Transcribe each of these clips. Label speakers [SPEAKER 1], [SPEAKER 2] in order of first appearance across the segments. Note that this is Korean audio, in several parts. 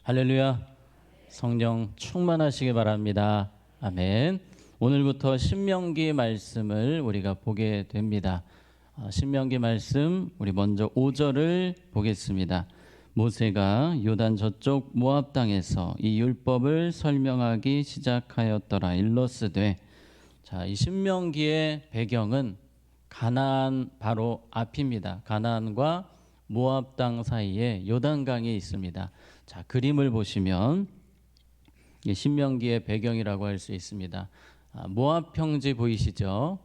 [SPEAKER 1] 할렐루야. 성령 충만하시기 바랍니다. 아멘. 오늘부터 신명기 말씀을 우리가 보게 됩니다. 신명기 말씀 우리 먼저 5절을 보겠습니다. 모세가 요단 저쪽 모압 땅에서 이 율법을 설명하기 시작하였더라. 일러스되. 자, 이 신명기의 배경은 가나안 바로 앞입니다. 가나안과 모압 땅 사이에 요단강이 있습니다. 자, 그림을 보시면 신명기의 배경이라고 할 수 있습니다. 모압 평지 보이시죠?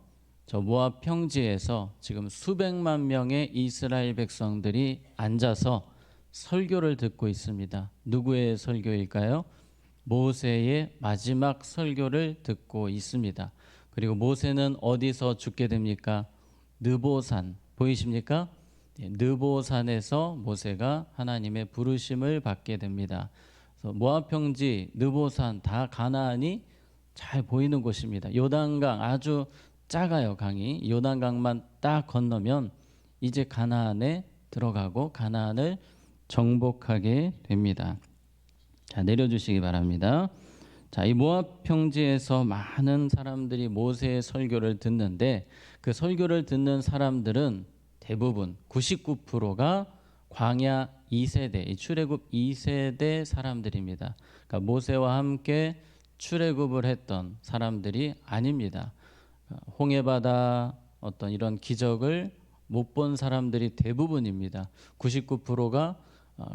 [SPEAKER 1] 저 모압 평지에서 지금 수백만 명의 이스라엘 백성들이 앉아서 설교를 듣고 있습니다. 누구의 설교일까요? 모세의 마지막 설교를 듣고 있습니다. 그리고 모세는 어디서 죽게 됩니까? 느보산 보이십니까? 느보산에서 모세가 하나님의 부르심을 받게 됩니다. 그래서 모압 평지, 느보산 다 가나안이 잘 보이는 곳입니다. 요단강 아주 작아요, 강이. 요단강만 딱 건너면 이제 가나안에 들어가고 가나안을 정복하게 됩니다. 자, 내려주시기 바랍니다. 자, 이 모압 평지에서 많은 사람들이 모세의 설교를 듣는데 그 설교를 듣는 사람들은 대부분 99%가 광야 2세대, 출애굽 2세대 사람들입니다. 그러니까 모세와 함께 출애굽을 했던 사람들이 아닙니다. 홍해바다 어떤 이런 기적을 못 본 사람들이 대부분입니다. 99%가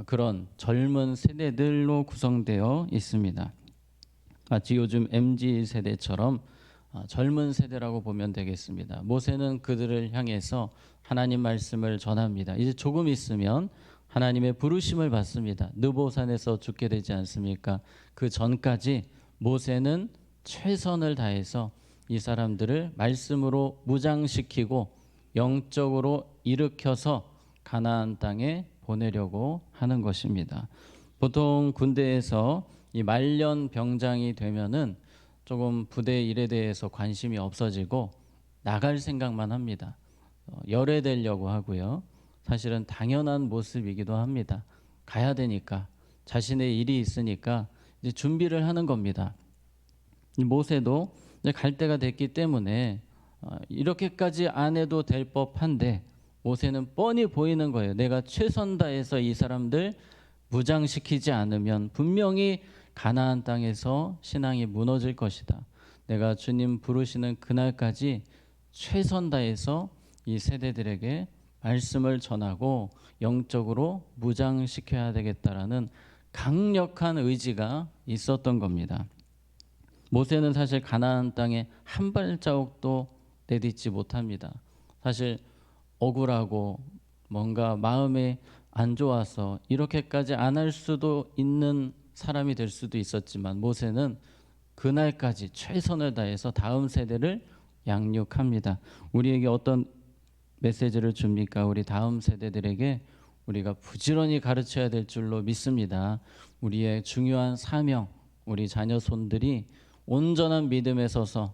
[SPEAKER 1] 그런 젊은 세대들로 구성되어 있습니다. 마치 요즘 MZ 세대처럼 젊은 세대라고 보면 되겠습니다. 모세는 그들을 향해서 하나님 말씀을 전합니다. 이제 조금 있으면 하나님의 부르심을 받습니다. 느보산에서 죽게 되지 않습니까? 그 전까지 모세는 최선을 다해서 이 사람들을 말씀으로 무장시키고 영적으로 일으켜서 가나안 땅에 보내려고 하는 것입니다. 보통 군대에서 이 말년 병장이 되면은 조금 부대 일에 대해서 관심이 없어지고 나갈 생각만 합니다. 열애되려고 하고요. 사실은 당연한 모습이기도 합니다. 가야 되니까 자신의 일이 있으니까 이제 준비를 하는 겁니다. 모세도 이제 갈 때가 됐기 때문에 이렇게까지 안 해도 될 법한데 모세는 뻔히 보이는 거예요. 내가 최선 다해서 이 사람들 무장시키지 않으면 분명히 가나안 땅에서 신앙이 무너질 것이다. 내가 주님 부르시는 그날까지 최선 다해서 이 세대들에게 말씀을 전하고 영적으로 무장시켜야 되겠다라는 강력한 의지가 있었던 겁니다. 모세는 사실 가나안 땅에 한 발자국도 내딛지 못합니다. 사실 억울하고 뭔가 마음에 안 좋아서 이렇게까지 안 할 수도 있는 사람이 될 수도 있었지만 모세는 그날까지 최선을 다해서 다음 세대를 양육합니다. 우리에게 어떤 메시지를 줍니까? 우리 다음 세대들에게 우리가 부지런히 가르쳐야 될 줄로 믿습니다. 우리의 중요한 사명, 우리 자녀 손들이 온전한 믿음에 서서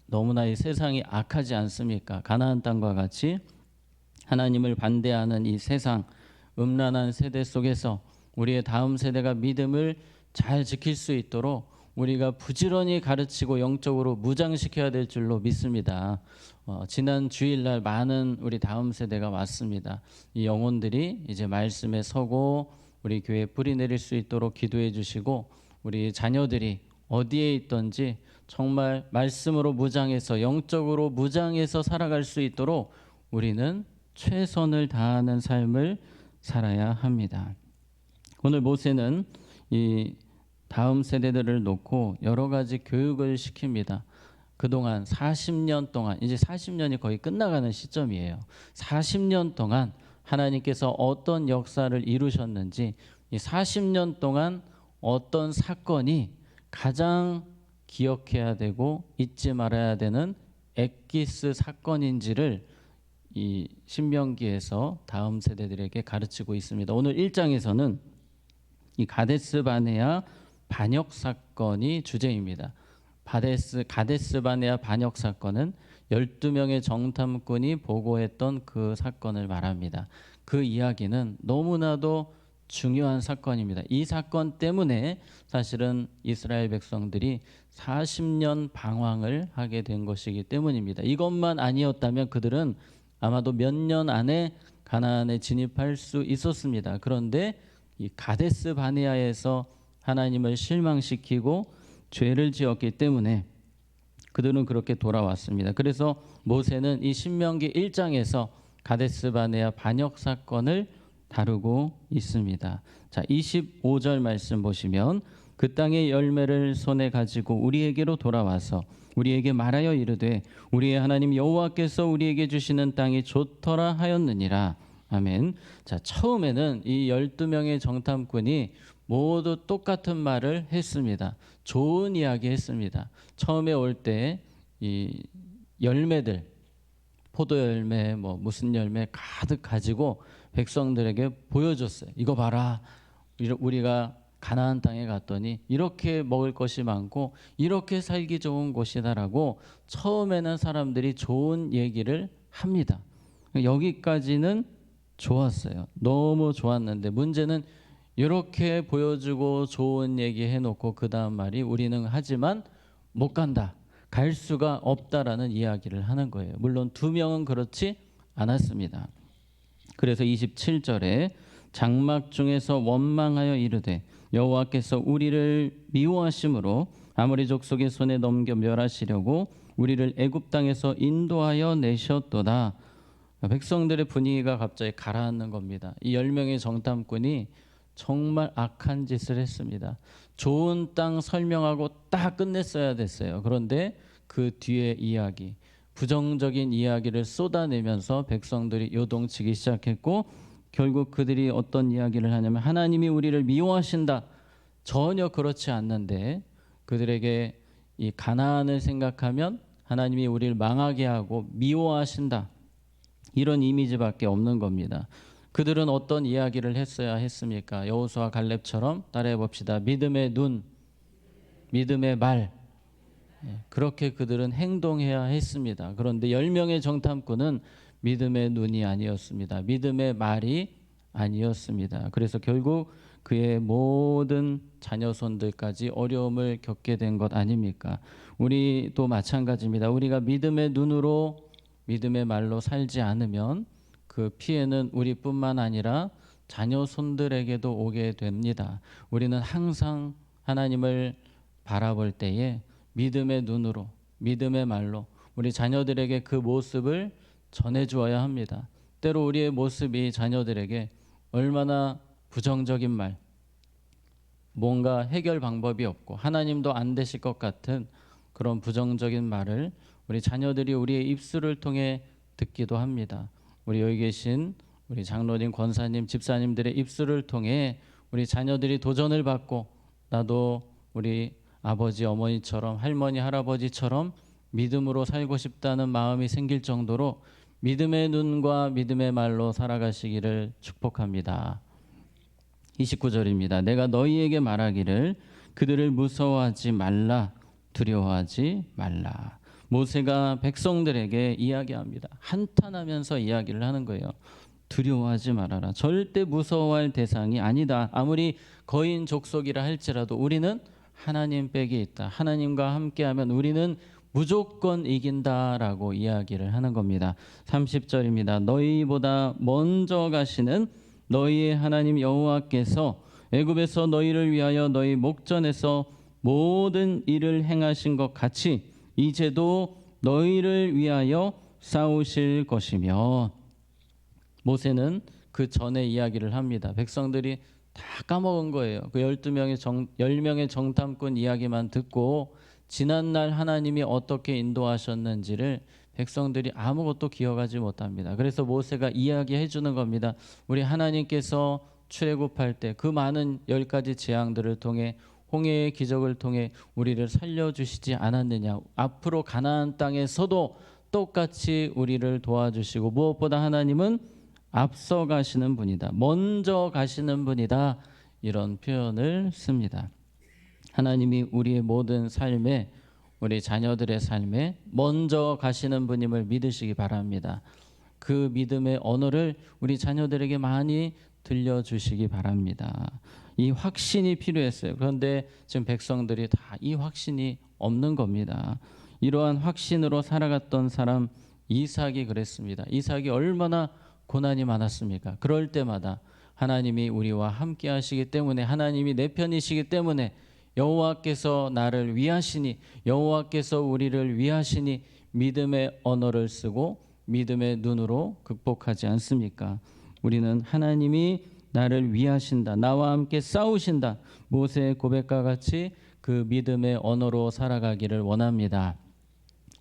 [SPEAKER 1] 너무나 이 세상이 악하지 않습니까? 가나안 땅과 같이 하나님을 반대하는 이 세상 음란한 세대 속에서 우리의 다음 세대가 믿음을 잘 지킬 수 있도록 우리가 부지런히 가르치고 영적으로 무장시켜야 될 줄로 믿습니다. 지난 주일날 많은 우리 다음 세대가 왔습니다. 이 영혼들이 이제 말씀에 서고 우리 교회에 뿌리 내릴 수 있도록 기도해 주시고 우리 자녀들이 어디에 있든지 정말 말씀으로 무장해서 영적으로 무장해서 살아갈 수 있도록 우리는 최선을 다하는 삶을 살아야 합니다. 오늘 모세는 이 다음 세대들을 놓고 여러 가지 교육을 시킵니다. 그동안 40년 동안 이제 40년이 거의 끝나가는 시점이에요. 40년 동안 하나님께서 어떤 역사를 이루셨는지 이 40년 동안 어떤 사건이 가장 기억해야 되고 잊지 말아야 되는 엑기스 사건인지를 이 신명기에서 다음 세대들에게 가르치고 있습니다. 오늘 1장에서는 이 가데스 바네아 반역 사건이 주제입니다. 가데스 바네아 반역 사건은 12명의 정탐꾼이 보고했던 그 사건을 말합니다. 그 이야기는 너무나도 중요한 사건입니다. 이 사건 때문에 사실은 이스라엘 백성들이 40년 방황을 하게 된 것이기 때문입니다. 이것만 아니었다면 그들은 아마도 몇 년 안에 가나안에 진입할 수 있었습니다. 그런데 이 가데스 바네아에서 하나님을 실망시키고 죄를 지었기 때문에 그들은 그렇게 돌아왔습니다. 그래서 모세는 이 신명기 1장에서 가데스 바네아 반역 사건을 다루고 있습니다. 자, 25절 말씀 보시면 그 땅의 열매를 손에 가지고 우리에게로 돌아와서 우리에게 말하여 이르되 우리의 하나님 여호와께서 우리에게 주시는 땅이 좋더라 하였느니라. 아멘. 자, 처음에는 이 12명의 정탐꾼이 모두 똑같은 말을 했습니다. 좋은 이야기 했습니다. 처음에 올 때 이 열매들, 포도 열매, 무슨 열매 가득 가지고 백성들에게 보여줬어요. 이거 봐라. 우리가 가나안 땅에 갔더니 이렇게 먹을 것이 많고 이렇게 살기 좋은 곳이다라고 처음에는 사람들이 좋은 얘기를 합니다. 여기까지는 좋았어요. 너무 좋았는데 문제는 이렇게 보여주고 좋은 얘기 해놓고 그 다음 말이 우리는 하지만 못 간다. 갈 수가 없다라는 이야기를 하는 거예요. 물론 2명은 그렇지 않았습니다. 그래서 27절에 장막 중에서 원망하여 이르되 여호와께서 우리를 미워하심으로 아모리 족속의 손에 넘겨 멸하시려고 우리를 애굽 땅에서 인도하여 내셨도다. 백성들의 분위기가 갑자기 가라앉는 겁니다. 이 10명의 정탐꾼이 정말 악한 짓을 했습니다. 좋은 땅 설명하고 딱 끝냈어야 됐어요. 그런데 그 뒤에 이야기, 부정적인 이야기를 쏟아내면서 백성들이 요동치기 시작했고 결국 그들이 어떤 이야기를 하냐면 하나님이 우리를 미워하신다. 전혀 그렇지 않는데 그들에게 이 가나안을 생각하면 하나님이 우리를 망하게 하고 미워하신다. 이런 이미지밖에 없는 겁니다. 그들은 어떤 이야기를 했어야 했습니까? 여호수아 갈렙처럼 따라해 봅시다. 믿음의 눈, 믿음의 말. 그렇게 그들은 행동해야 했습니다. 그런데 10명의 정탐꾼은 믿음의 눈이 아니었습니다. 믿음의 말이 아니었습니다. 그래서 결국 그의 모든 자녀손들까지 어려움을 겪게 된 것 아닙니까? 우리도 마찬가지입니다. 우리가 믿음의 눈으로 믿음의 말로 살지 않으면 그 피해는 우리뿐만 아니라 자녀손들에게도 오게 됩니다. 우리는 항상 하나님을 바라볼 때에 믿음의 눈으로, 믿음의 말로 우리 자녀들에게 그 모습을 전해주어야 합니다. 때로 우리의 모습이 자녀들에게 얼마나 부정적인 말, 뭔가 해결 방법이 없고 하나님도 안 되실 것 같은 그런 부정적인 말을 우리 자녀들이 우리의 입술을 통해 듣기도 합니다. 우리 여기 계신 우리 장로님, 권사님, 집사님들의 입술을 통해 우리 자녀들이 도전을 받고 나도 우리 아버지, 어머니처럼 할머니, 할아버지처럼 믿음으로 살고 싶다는 마음이 생길 정도로 믿음의 눈과 믿음의 말로 살아가시기를 축복합니다. 29절입니다. 내가 너희에게 말하기를 그들을 무서워하지 말라, 두려워하지 말라. 모세가 백성들에게 이야기합니다. 한탄하면서 이야기를 하는 거예요. 두려워하지 말아라. 절대 무서워할 대상이 아니다. 아무리 거인 족속이라 할지라도 우리는 하나님 백에 있다. 하나님과 함께하면 우리는 무조건 이긴다라고 이야기를 하는 겁니다. 30절입니다. 너희보다 먼저 가시는 너희의 하나님 여호와께서 애굽에서 너희를 위하여 너희 목전에서 모든 일을 행하신 것 같이 이제도 너희를 위하여 싸우실 것이며. 모세는 그 전에 이야기를 합니다. 백성들이 다 까먹은 거예요. 그 10명의 정탐꾼 이야기만 듣고 지난날 하나님이 어떻게 인도하셨는지를 백성들이 아무것도 기억하지 못합니다. 그래서 모세가 이야기해 주는 겁니다. 우리 하나님께서 출애굽할 때 그 많은 10가지 재앙들을 통해 홍해의 기적을 통해 우리를 살려주시지 않았느냐. 앞으로 가나안 땅에서도 똑같이 우리를 도와주시고 무엇보다 하나님은 앞서 가시는 분이다. 먼저 가시는 분이다. 이런 표현을 씁니다. 하나님이 우리의 모든 삶에 우리 자녀들의 삶에 먼저 가시는 분임을 믿으시기 바랍니다. 그 믿음의 언어를 우리 자녀들에게 많이 들려주시기 바랍니다. 이 확신이 필요했어요. 그런데 지금 백성들이 다 이 확신이 없는 겁니다. 이러한 확신으로 살아갔던 사람 이삭이 그랬습니다. 이삭이 얼마나 고난이 많았습니까? 그럴 때마다 하나님이 우리와 함께 하시기 때문에, 하나님이 내 편이시기 때문에, 여호와께서 나를 위하시니, 여호와께서 우리를 위하시니 믿음의 언어를 쓰고 믿음의 눈으로 극복하지 않습니까? 우리는 하나님이 나를 위하신다, 나와 함께 싸우신다, 모세의 고백과 같이 그 믿음의 언어로 살아가기를 원합니다.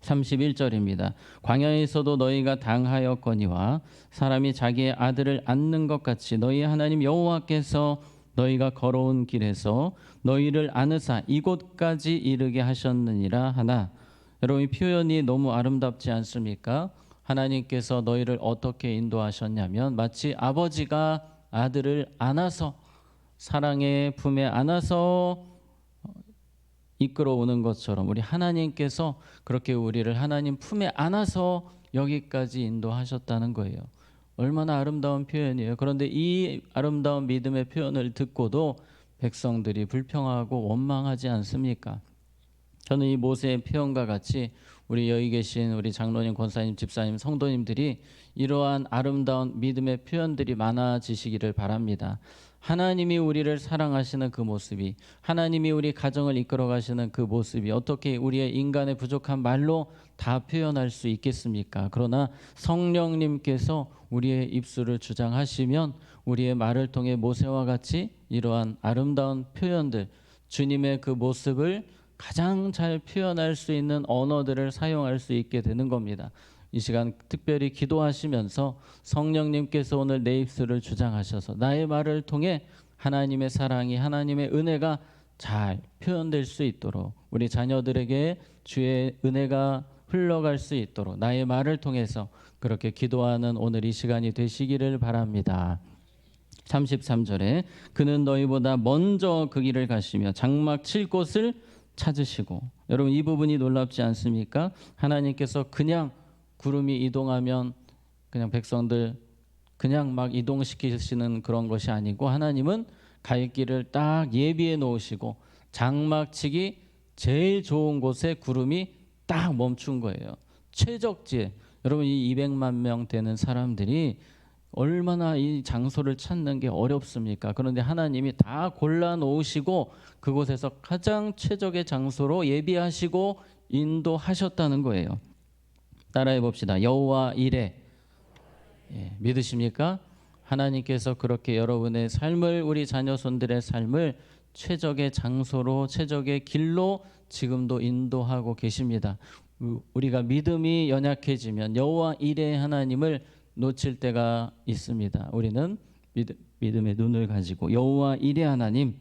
[SPEAKER 1] 31절입니다. 광야에서도 너희가 당하였거니와 사람이 자기의 아들을 안는 것 같이 너희 하나님 여호와께서 너희가 걸어온 길에서 너희를 안으사 이곳까지 이르게 하셨느니라 하나. 여러분, 이 표현이 너무 아름답지 않습니까? 하나님께서 너희를 어떻게 인도하셨냐면 마치 아버지가 아들을 안아서, 사랑의 품에 안아서 이끌어오는 것처럼 우리 하나님께서 그렇게 우리를 하나님 품에 안아서 여기까지 인도하셨다는 거예요. 얼마나 아름다운 표현이에요. 그런데 이 아름다운 믿음의 표현을 듣고도 백성들이 불평하고 원망하지 않습니까? 저는 이 모세의 표현과 같이 우리 여기 계신 우리 장로님, 권사님, 집사님, 성도님들이 이러한 아름다운 믿음의 표현들이 많아지시기를 바랍니다. 하나님이 우리를 사랑하시는 그 모습이, 하나님이 우리 가정을 이끌어 가시는 그 모습이 어떻게 우리의 인간의 부족한 말로 다 표현할 수 있겠습니까? 그러나 성령님께서 우리의 입술을 주장하시면 우리의 말을 통해 모세와 같이 이러한 아름다운 표현들, 주님의 그 모습을 가장 잘 표현할 수 있는 언어들을 사용할 수 있게 되는 겁니다. 이 시간 특별히 기도하시면서 성령님께서 오늘 내 입술을 주장하셔서 나의 말을 통해 하나님의 사랑이, 하나님의 은혜가 잘 표현될 수 있도록, 우리 자녀들에게 주의 은혜가 흘러갈 수 있도록 나의 말을 통해서 그렇게 기도하는 오늘 이 시간이 되시기를 바랍니다. 33절에 그는 너희보다 먼저 그 길을 가시며 장막 칠 곳을 찾으시고, 여러분 이 부분이 놀랍지 않습니까? 하나님께서 그냥 구름이 이동하면 그냥 백성들 그냥 막 이동시키시는 그런 것이 아니고, 하나님은 갈 길을 딱 예비해 놓으시고 장막치기 제일 좋은 곳에 구름이 딱 멈춘 거예요. 최적지에. 여러분 이 200만 명 되는 사람들이 얼마나 이 장소를 찾는 게 어렵습니까? 그런데 하나님이 다 골라 놓으시고 그곳에서 가장 최적의 장소로 예비하시고 인도하셨다는 거예요. 따라해 봅시다. 여호와 이레. 믿으십니까? 하나님께서 그렇게 여러분의 삶을, 우리 자녀손들의 삶을 최적의 장소로, 최적의 길로 지금도 인도하고 계십니다. 우리가 믿음이 연약해지면 여호와 이레 하나님을 놓칠 때가 있습니다. 우리는 믿음의 눈을 가지고 여호와 이레 하나님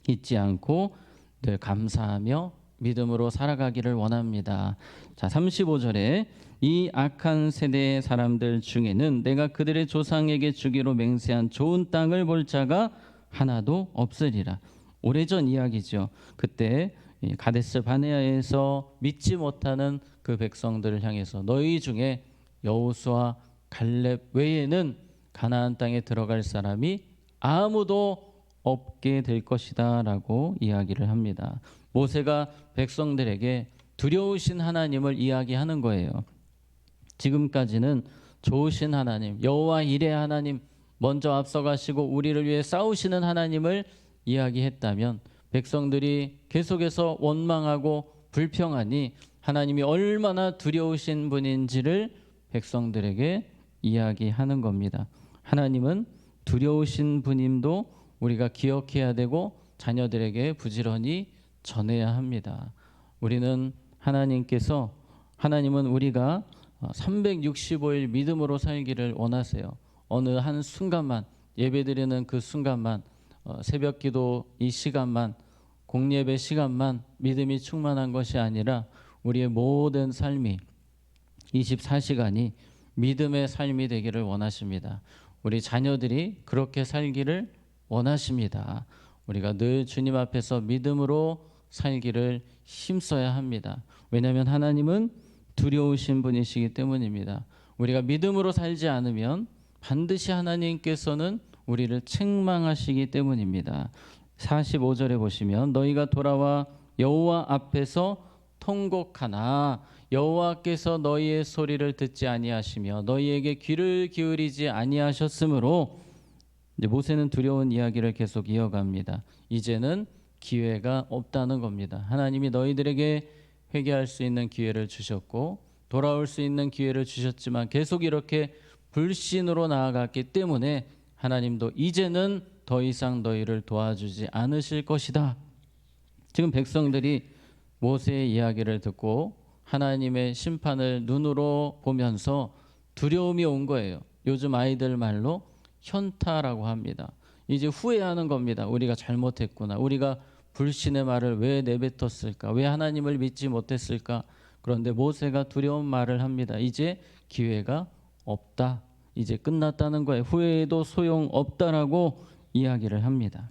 [SPEAKER 1] 잊지 않고 늘 감사하며 믿음으로 살아가기를 원합니다. 자, 35절에 이 악한 세대의 사람들 중에는 내가 그들의 조상에게 주기로 맹세한 좋은 땅을 볼 자가 하나도 없으리라. 오래전 이야기죠. 그때 가데스 바네아에서 믿지 못하는 그 백성들을 향해서 너희 중에 여호수아 갈렙 외에는 가나안 땅에 들어갈 사람이 아무도 없게 될 것이다라고 이야기를 합니다. 모세가 백성들에게 두려우신 하나님을 이야기하는 거예요. 지금까지는 좋으신 하나님, 여호와 이레 하나님, 먼저 앞서가시고 우리를 위해 싸우시는 하나님을 이야기했다면 백성들이 계속해서 원망하고 불평하니 하나님이 얼마나 두려우신 분인지를 백성들에게 이야기하는 겁니다. 하나님은 두려우신 분임도 우리가 기억해야 되고 자녀들에게 부지런히 전해야 합니다. 우리는 하나님은 우리가 365일 믿음으로 살기를 원하세요. 어느 한 순간만, 예배드리는 그 순간만, 새벽 기도 이 시간만, 공예배 시간만 믿음이 충만한 것이 아니라 우리의 모든 삶이 24시간이 믿음의 삶이 되기를 원하십니다. 우리 자녀들이 그렇게 살기를 원하십니다. 우리가 늘 주님 앞에서 믿음으로 살기를 힘써야 합니다. 왜냐하면 하나님은 두려우신 분이시기 때문입니다. 우리가 믿음으로 살지 않으면 반드시 하나님께서는 우리를 책망하시기 때문입니다. 45절에 보시면 너희가 돌아와 여호와 앞에서 통곡하나 여호와께서 너희의 소리를 듣지 아니하시며 너희에게 귀를 기울이지 아니하셨으므로, 이제 모세는 두려운 이야기를 계속 이어갑니다. 이제는 기회가 없다는 겁니다. 하나님이 너희들에게 회개할 수 있는 기회를 주셨고 돌아올 수 있는 기회를 주셨지만 계속 이렇게 불신으로 나아갔기 때문에 하나님도 이제는 더 이상 너희를 도와주지 않으실 것이다. 지금 백성들이 모세의 이야기를 듣고 하나님의 심판을 눈으로 보면서 두려움이 온 거예요. 요즘 아이들 말로 현타라고 합니다. 이제 후회하는 겁니다. 우리가 잘못했구나. 우리가 불신의 말을 왜 내뱉었을까? 왜 하나님을 믿지 못했을까? 그런데 모세가 두려운 말을 합니다. 이제 기회가 없다. 이제 끝났다는 거예요. 후회해도 소용없다라고 이야기를 합니다.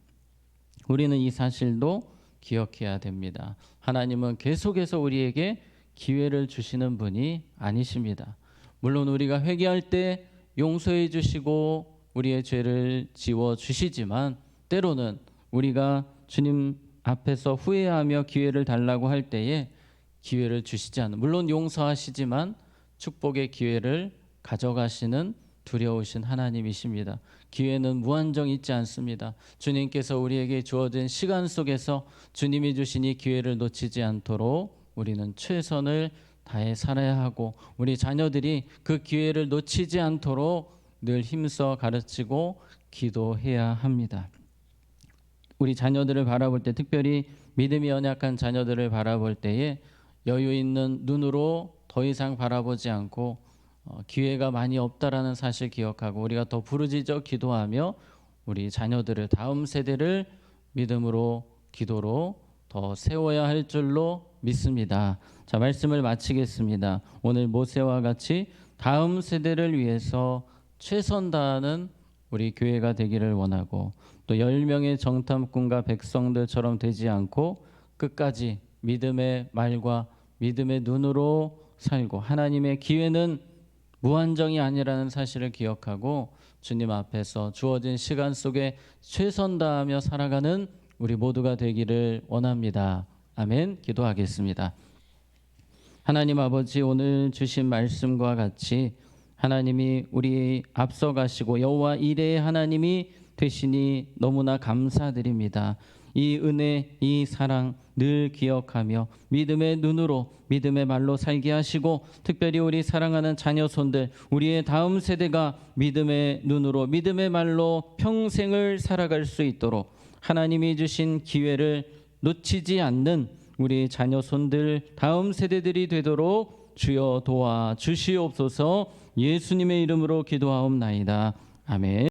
[SPEAKER 1] 우리는 이 사실도 기억해야 됩니다. 하나님은 계속해서 우리에게 기회를 주시는 분이 아니십니다. 물론 우리가 회개할 때 용서해 주시고 우리의 죄를 지워 주시지만 때로는 우리가 주님 앞에서 후회하며 기회를 달라고 할 때에 기회를 주시지 않는, 물론 용서하시지만 축복의 기회를 가져가시는 두려우신 하나님이십니다. 기회는 무한정 있지 않습니다. 주님께서 우리에게 주어진 시간 속에서 주님이 주신 이 기회를 놓치지 않도록 우리는 최선을 다해 살아야 하고 우리 자녀들이 그 기회를 놓치지 않도록 늘 힘써 가르치고 기도해야 합니다. 우리 자녀들을 바라볼 때, 특별히 믿음이 연약한 자녀들을 바라볼 때에 여유 있는 눈으로 더 이상 바라보지 않고 기회가 많이 없다라는 사실 기억하고 우리가 더 부르짖어 기도하며 우리 자녀들을, 다음 세대를 믿음으로 기도로 더 세워야 할 줄로 믿습니다. 자, 말씀을 마치겠습니다. 오늘 모세와 같이 다음 세대를 위해서 최선 다하는 우리 교회가 되기를 원하고 또 10명의 정탐꾼과 백성들처럼 되지 않고 끝까지 믿음의 말과 믿음의 눈으로 살고 하나님의 기회는 무한정이 아니라는 사실을 기억하고 주님 앞에서 주어진 시간 속에 최선 다하며 살아가는 우리 모두가 되기를 원합니다. 아멘. 기도하겠습니다. 하나님 아버지, 오늘 주신 말씀과 같이 하나님이 우리 앞서 가시고 여호와 이레의 하나님이 되시니 너무나 감사드립니다. 이 은혜, 이 사랑 늘 기억하며 믿음의 눈으로, 믿음의 말로 살게 하시고 특별히 우리 사랑하는 자녀손들, 우리의 다음 세대가 믿음의 눈으로, 믿음의 말로 평생을 살아갈 수 있도록 하나님이 주신 기회를 놓치지 않는 우리 자녀손들, 다음 세대들이 되도록 주여 도와 주시옵소서. 예수님의 이름으로 기도하옵나이다. 아멘.